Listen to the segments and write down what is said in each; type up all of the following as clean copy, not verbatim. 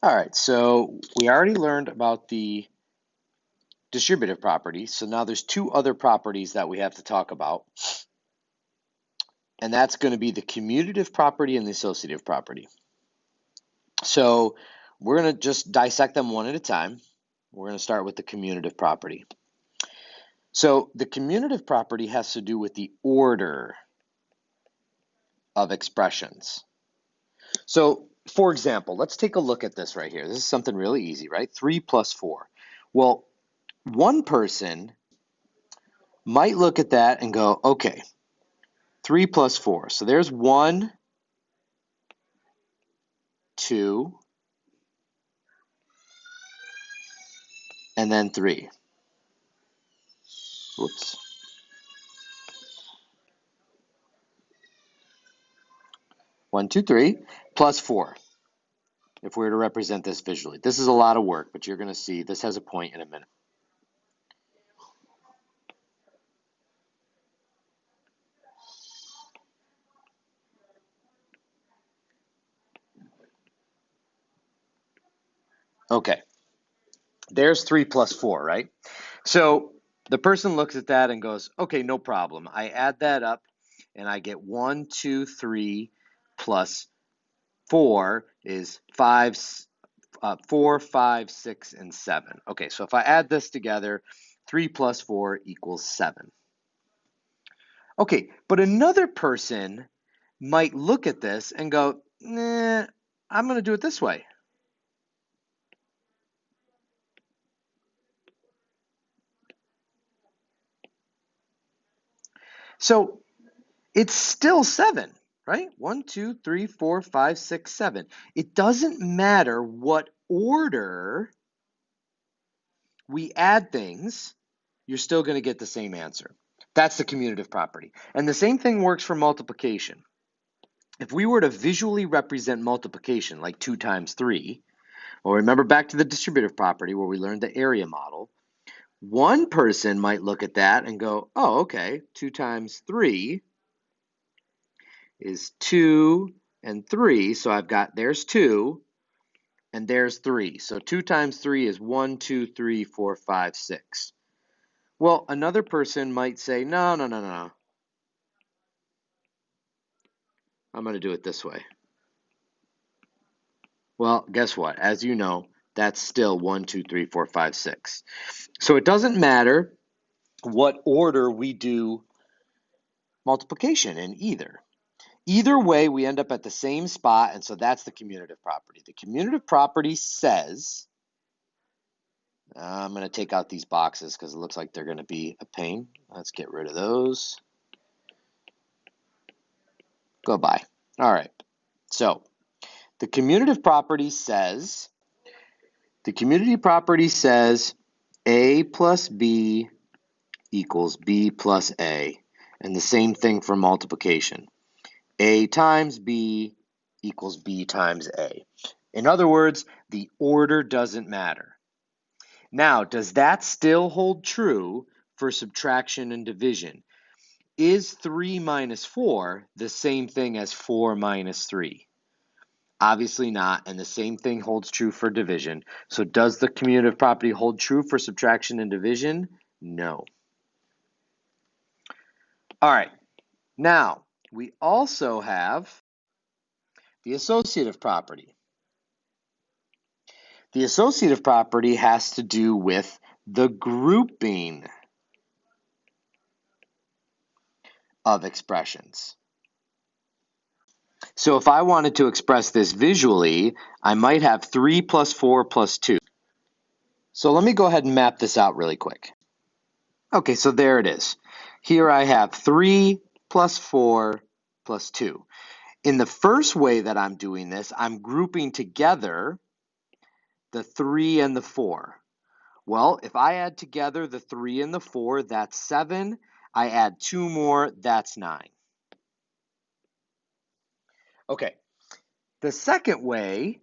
All right, so we already learned about the distributive property. So now there's two other properties that we have to talk about. And that's going to be the commutative property and the associative property. So we're going to just dissect them one at a time. We're going to start with the commutative property. So the commutative property has to do with the order of expressions. So for example, let's take a look at this right here. This is something really easy, right? 3 plus 4. Well, one person might look at that and go, okay, 3 plus 4. So there's 1, 2, and then 3. Whoops. 1, 2, 3, plus 4. If we were to represent this visually. This is a lot of work, but you're going to see this has a point in a minute. Okay, there's 3 plus 4, right? So the person looks at that and goes, okay, no problem. I add that up and I get 1, 2, 3 plus 4 is 4, 5, 6, and 7. Okay, so if I add this together, 3 plus 4 equals 7. Okay, but another person might look at this and go, nah, I'm going to do it this way. So it's still 7, right? 1, 2, 3, 4, 5, 6, 7. It doesn't matter what order we add things, you're still going to get the same answer. That's the commutative property. And the same thing works for multiplication. If we were to visually represent multiplication, like 2 times 3, well, remember back to the distributive property where we learned the area model, one person might look at that and go, oh, okay, 2 times 3 is 2 and 3. So I've got, there's 2 and there's 3. So 2 times 3 is 1, 2, 3, 4, 5, 6. Well, another person might say, no. I'm going to do it this way. Well, guess what? As you know, that's still 1, 2, 3, 4, 5, 6. So it doesn't matter what order we do multiplication in either. Either way, we end up at the same spot, and so that's the commutative property. The commutative property says, I'm going to take out these boxes because it looks like they're going to be a pain. Let's get rid of those. Goodbye. All right. So the commutative property says, A plus B equals B plus A. And the same thing for multiplication. A times B equals B times A. In other words, the order doesn't matter. Now, does that still hold true for subtraction and division? Is 3 minus 4 the same thing as 4 minus 3? Obviously not, and the same thing holds true for division. So does the commutative property hold true for subtraction and division? No. All right, now we also have the associative property. The associative property has to do with the grouping of expressions. So if I wanted to express this visually, I might have 3 plus 4 plus 2. So let me go ahead and map this out really quick. Okay, so there it is. Here I have 3 plus 4 plus 2. In the first way that I'm doing this, I'm grouping together the 3 and the 4. Well, if I add together the 3 and the 4, that's 7. I add 2 more, that's 9. Okay, the second way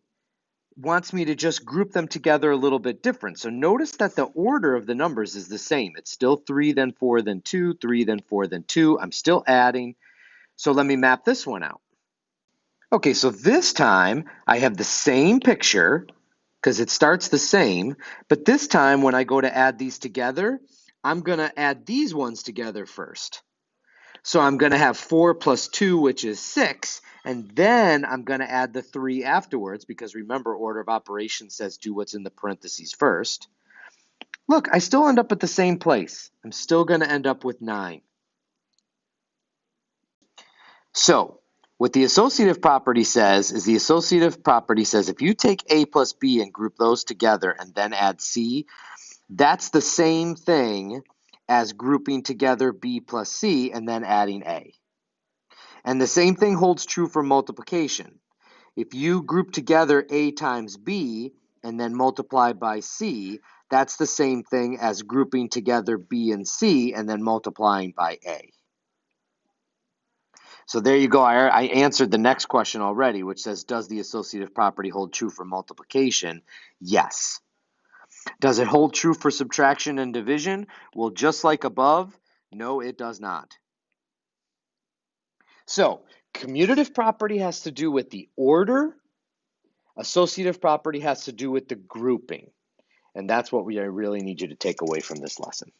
wants me to just group them together a little bit different. So notice that the order of the numbers is the same. It's still 3, then 4, then 2, 3, then 4, then 2. I'm still adding. So let me map this one out. Okay, so this time I have the same picture, because it starts the same, but this time when I go to add these together, I'm going to add these ones together first. So I'm going to have 4 plus 2, which is 6, and then I'm going to add the 3 afterwards, because remember, order of operations says do what's in the parentheses first. Look, I still end up at the same place. I'm still going to end up with 9. So what the associative property says is if you take A plus B and group those together and then add C, that's the same thing as grouping together B plus C and then adding A. And the same thing holds true for multiplication. If you group together A times B and then multiply by C, that's the same thing as grouping together B and C and then multiplying by A. So there you go. I answered the next question already, which says, does the associative property hold true for multiplication? Yes. Does it hold true for subtraction and division? Well, just like above, no, it does not. So commutative property has to do with the order. Associative property has to do with the grouping. And that's what I really need you to take away from this lesson.